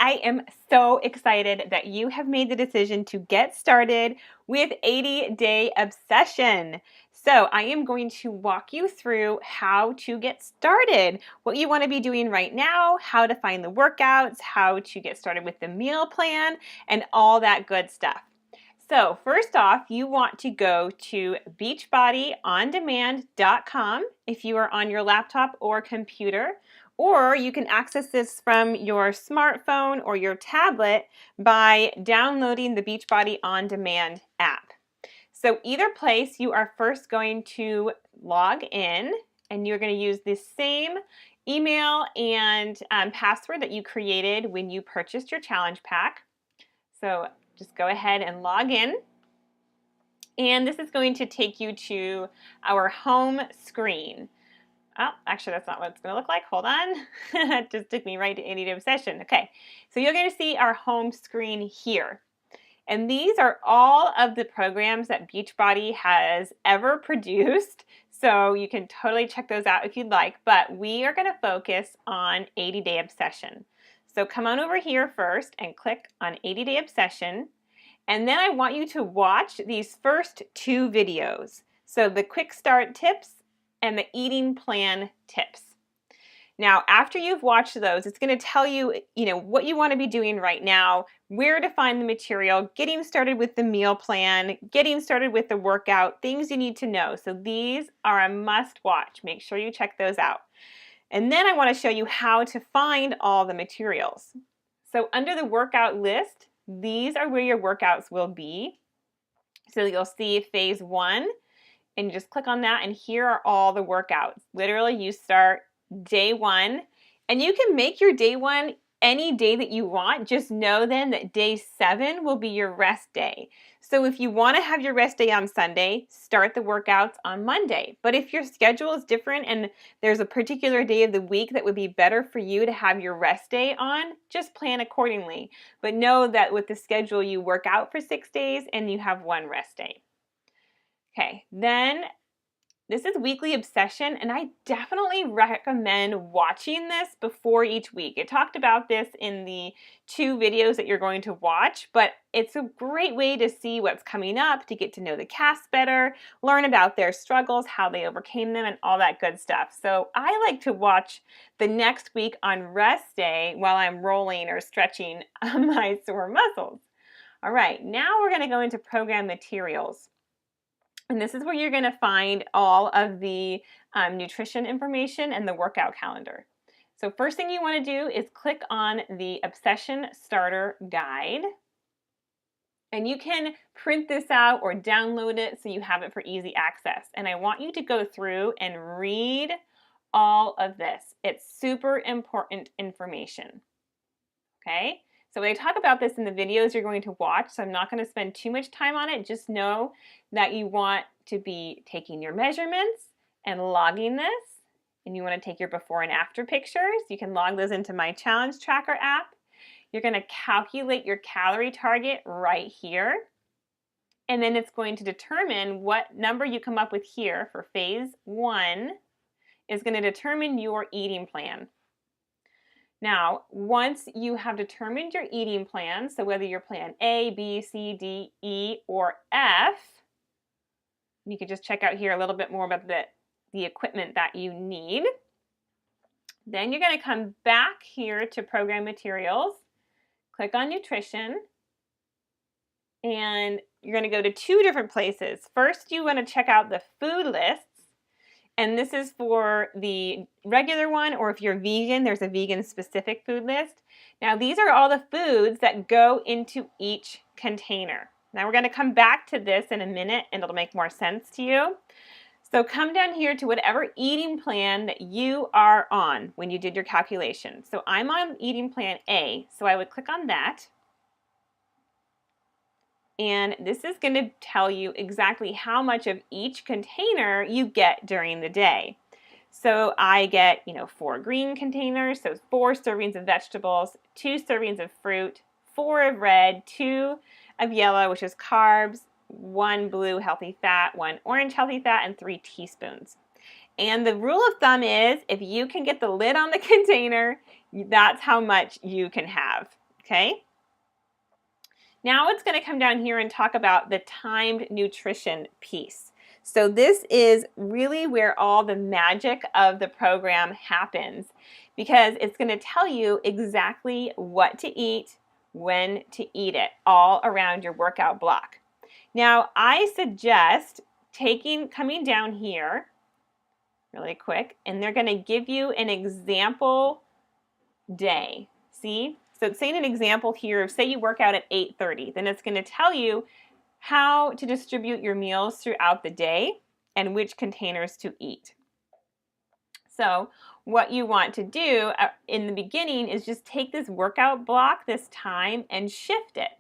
I am so excited that you have made the decision to get started with 80-Day Obsession. So I am going to walk you through how to get started, what you want to be doing right now, how to find the workouts, how to get started with the meal plan, and all that good stuff. So first off, you want to go to beachbodyondemand.com if you are on your laptop or computer, or you can access this from your smartphone or your tablet by downloading the Beachbody On Demand app. So either place, you are first going to log in, and you're going to use the same email and password that you created when you purchased your challenge pack. So just go ahead and log in. And this is going to take you to our home screen. Oh, actually, that's not what it's going to look like. Hold on. It just took me right to 80-Day Obsession. Okay, so you're going to see our home screen here. And these are all of the programs that Beachbody has ever produced. So you can totally check those out if you'd like. But we are going to focus on 80-Day Obsession. So come on over here first and click on 80-Day Obsession. And then I want you to watch these first two videos. So the quick start tips and the eating plan tips. Now, after you've watched those, it's going to tell you, what you want to be doing right now, where to find the material, getting started with the meal plan, getting started with the workout, things you need to know. So these are a must watch. Make sure you check those out. And then I want to show you how to find all the materials. So under the workout list, these are where your workouts will be. So you'll see phase 1, and you just click on that, and here are all the workouts. Literally, you start day 1, and you can make your day 1 any day that you want. Just know then that day 7 will be your rest day. So if you want to have your rest day on Sunday, start the workouts on Monday. But if your schedule is different and there's a particular day of the week that would be better for you to have your rest day on, just plan accordingly. But know that with the schedule, you work out for 6 days and you have 1 rest day. Okay, then this is Weekly Obsession, and I definitely recommend watching this before each week. It talked about this in the 2 videos that you're going to watch, but it's a great way to see what's coming up, to get to know the cast better, learn about their struggles, how they overcame them, and all that good stuff. So I like to watch the next week on rest day while I'm rolling or stretching my sore muscles. All right, now we're going to go into program materials. And this is where you're going to find all of the nutrition information and the workout calendar. So first thing you want to do is click on the Obsession Starter Guide. And you can print this out or download it so you have it for easy access. And I want you to go through and read all of this. It's super important information. Okay? So when I talk about this in the videos you're going to watch, so I'm not going to spend too much time on it. Just know that you want to be taking your measurements and logging this. And you want to take your before and after pictures. You can log those into my Challenge Tracker app. You're going to calculate your calorie target right here. And then it's going to determine what number you come up with here for phase 1 is going to determine your eating plan. Now, once you have determined your eating plan, so whether you're plan A, B, C, D, E, or F, you can just check out here a little bit more about the equipment that you need. Then you're going to come back here to program materials, click on nutrition, and you're going to go to 2 different places. First, you want to check out the food lists. And this is for the regular one, or if you're vegan, there's a vegan-specific food list. Now, these are all the foods that go into each container. Now, we're going to come back to this in a minute, and it'll make more sense to you. So come down here to whatever eating plan that you are on when you did your calculation. So I'm on eating plan A, so I would click on that. And this is going to tell you exactly how much of each container you get during the day. So I get, 4 green containers, so 4 servings of vegetables, 2 servings of fruit, 4 of red, 2 of yellow, which is carbs, 1 blue healthy fat, 1 orange healthy fat, and 3 teaspoons. And the rule of thumb is if you can get the lid on the container, that's how much you can have. okay? Now it's going to come down here and talk about the timed nutrition piece. So this is really where all the magic of the program happens, because it's going to tell you exactly what to eat, when to eat it, all around your workout block. Now I suggest coming down here really quick, and they're going to give you an example day. See? So it's saying an example here of, say you work out at 8:30, then it's going to tell you how to distribute your meals throughout the day and which containers to eat. So what you want to do in the beginning is just take this workout block, this time, and shift it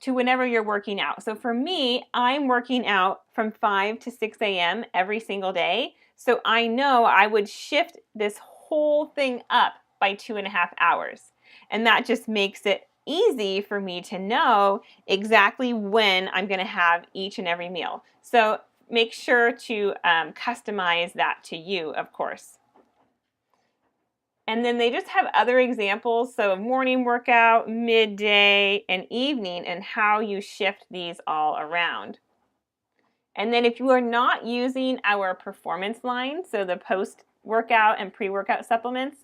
to whenever you're working out. So for me, I'm working out from 5 to 6 a.m. every single day. So I know I would shift this whole thing up by 2.5 hours. And that just makes it easy for me to know exactly when I'm going to have each and every meal. So make sure to customize that to you, of course. And then they just have other examples, so morning workout, midday, and evening, and how you shift these all around. And then if you are not using our performance line, so the post-workout and pre-workout supplements,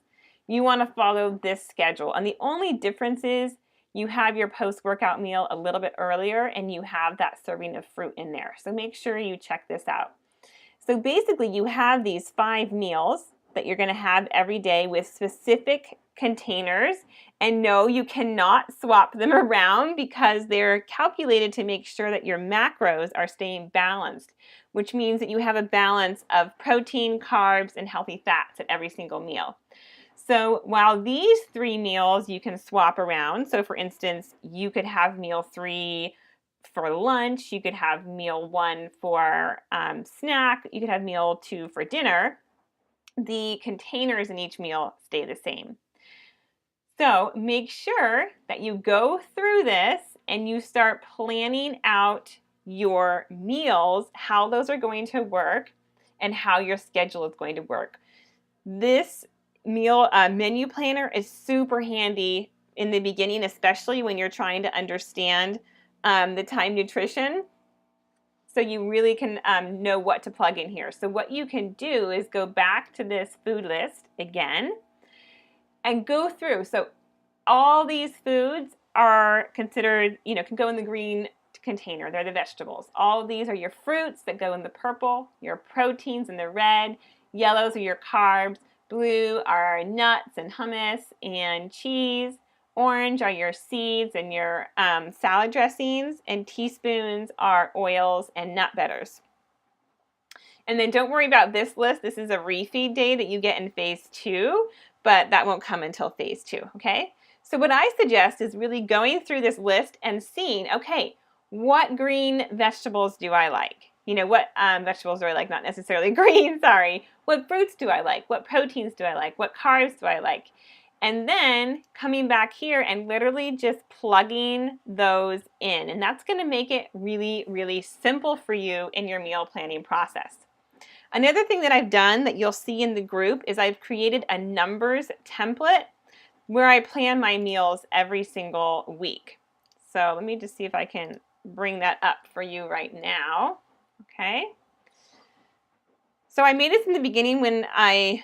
you want to follow this schedule. And the only difference is you have your post-workout meal a little bit earlier and you have that serving of fruit in there. So make sure you check this out. So basically you have these 5 meals that you're going to have every day with specific containers, and no, you cannot swap them around because they're calculated to make sure that your macros are staying balanced, which means that you have a balance of protein, carbs, and healthy fats at every single meal. So while these 3 meals you can swap around, so for instance, you could have meal 3 for lunch, you could have meal 1 for snack, you could have meal 2 for dinner, the containers in each meal stay the same. So make sure that you go through this and you start planning out your meals, how those are going to work, and how your schedule is going to work. This meal menu planner is super handy in the beginning, especially when you're trying to understand the time nutrition. So you really can know what to plug in here. So what you can do is go back to this food list again and go through. So all these foods are considered, can go in the green container. They're the vegetables. All of these are your fruits that go in the purple, your proteins in the red, yellows are your carbs, blue are nuts and hummus and cheese, orange are your seeds and your salad dressings, and teaspoons are oils and nut butters. And then don't worry about this list. This is a refeed day that you get in phase 2, but that won't come until phase 2, okay? So what I suggest is really going through this list and seeing, okay, what green vegetables do I like? What vegetables do I like? Not necessarily green, sorry. What fruits do I like? What proteins do I like? What carbs do I like? And then coming back here and literally just plugging those in. And that's going to make it really, really simple for you in your meal planning process. Another thing that I've done that you'll see in the group is I've created a numbers template where I plan my meals every single week. So let me just see if I can bring that up for you right now. Okay. So I made this in the beginning when I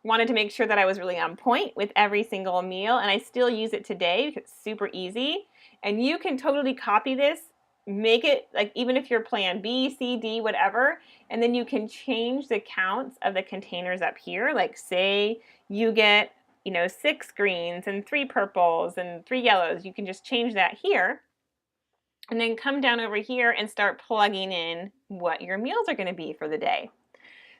wanted to make sure that I was really on point with every single meal, and I still use it today because it's super easy. And you can totally copy this, make it like even if you're plan B, C, D, whatever, and then you can change the counts of the containers up here. Like say you get 6 greens and 3 purples and 3 yellows. You can just change that here and then come down over here and start plugging in what your meals are going to be for the day.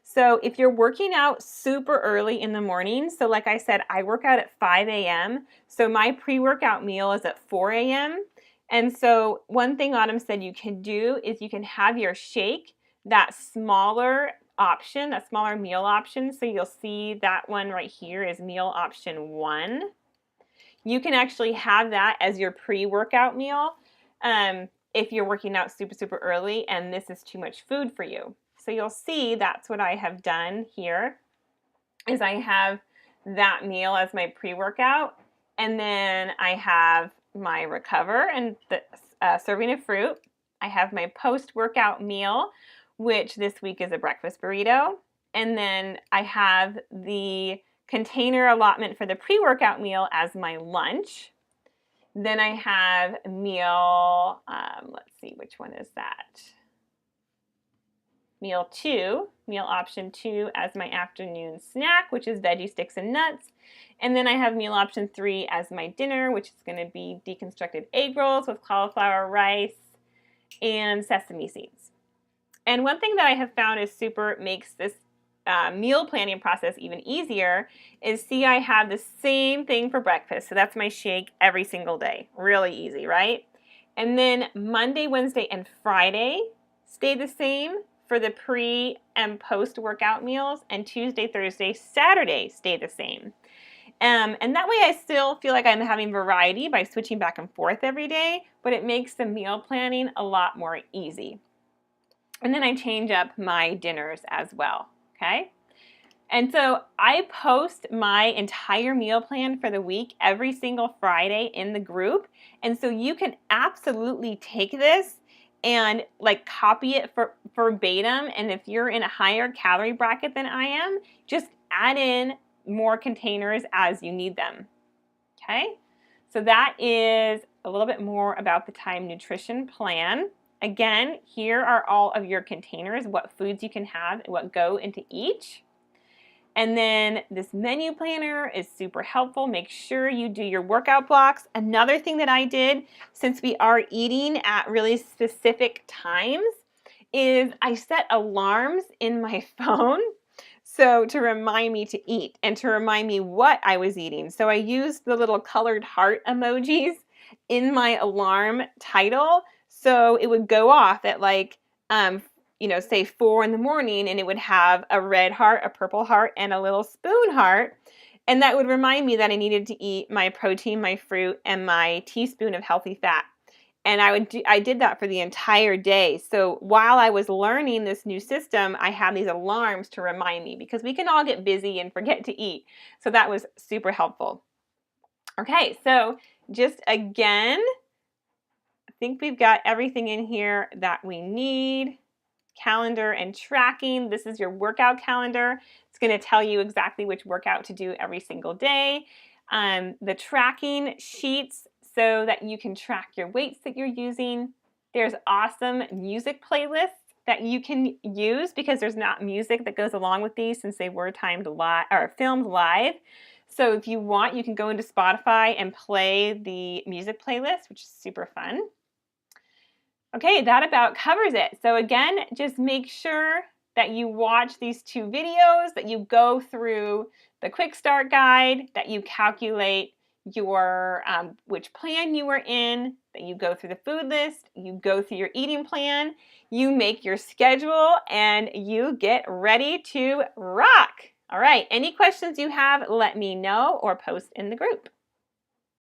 So if you're working out super early in the morning, so like I said, I work out at 5 a.m. So my pre-workout meal is at 4 a.m. And so one thing Autumn said you can do is you can have your shake, that smaller option, that smaller meal option. So you'll see that one right here is meal option 1. You can actually have that as your pre-workout meal if you're working out super, super early and this is too much food for you. So you'll see that's what I have done here is I have that meal as my pre-workout, And then I have my recover and the serving of fruit. I have my post-workout meal, which this week is a breakfast burrito. And then I have the container allotment for the pre-workout meal as my lunch. Then I have meal, let's see, which one is that? Meal option 2 as my afternoon snack, which is veggie sticks and nuts. And then I have meal option 3 as my dinner, which is going to be deconstructed egg rolls with cauliflower rice and sesame seeds. And one thing that I have found is makes this meal planning process even easier is see I have the same thing for breakfast. So that's my shake every single day. Really easy, right? And then Monday, Wednesday, and Friday stay the same for the pre and post workout meals, and Tuesday, Thursday, Saturday stay the same. And that way I still feel like I'm having variety by switching back and forth every day, but it makes the meal planning a lot more easy. And then I change up my dinners as well, okay? And so I post my entire meal plan for the week every single Friday in the group. And so you can absolutely take this and like copy it verbatim. And if you're in a higher calorie bracket than I am, just add in more containers as you need them. Okay, so that is a little bit more about the Time Nutrition Plan. Again, here are all of your containers, what foods you can have, what go into each. And then this menu planner is super helpful. Make sure you do your workout blocks. Another thing that I did, since we are eating at really specific times, is I set alarms in my phone so to remind me to eat and to remind me what I was eating. So I used the little colored heart emojis in my alarm title. So it would go off at like, say 4 in the morning, and it would have a red heart, a purple heart, and a little spoon heart. And that would remind me that I needed to eat my protein, my fruit, and my teaspoon of healthy fat. And I did that for the entire day. So while I was learning this new system, I had these alarms to remind me because we can all get busy and forget to eat. So that was super helpful. Okay, so just again, I think we've got everything in here that we need. Calendar and tracking. This is your workout calendar. It's going to tell you exactly which workout to do every single day. The tracking sheets so that you can track your weights that you're using. There's awesome music playlists that you can use because there's not music that goes along with these since they were filmed live. So if you want, you can go into Spotify and play the music playlist, which is super fun. Okay, that about covers it. So again, just make sure that you watch these 2 videos, that you go through the quick start guide, that you calculate your which plan you are in, that you go through the food list, you go through your eating plan, you make your schedule, and you get ready to rock. All right, any questions you have, let me know or post in the group.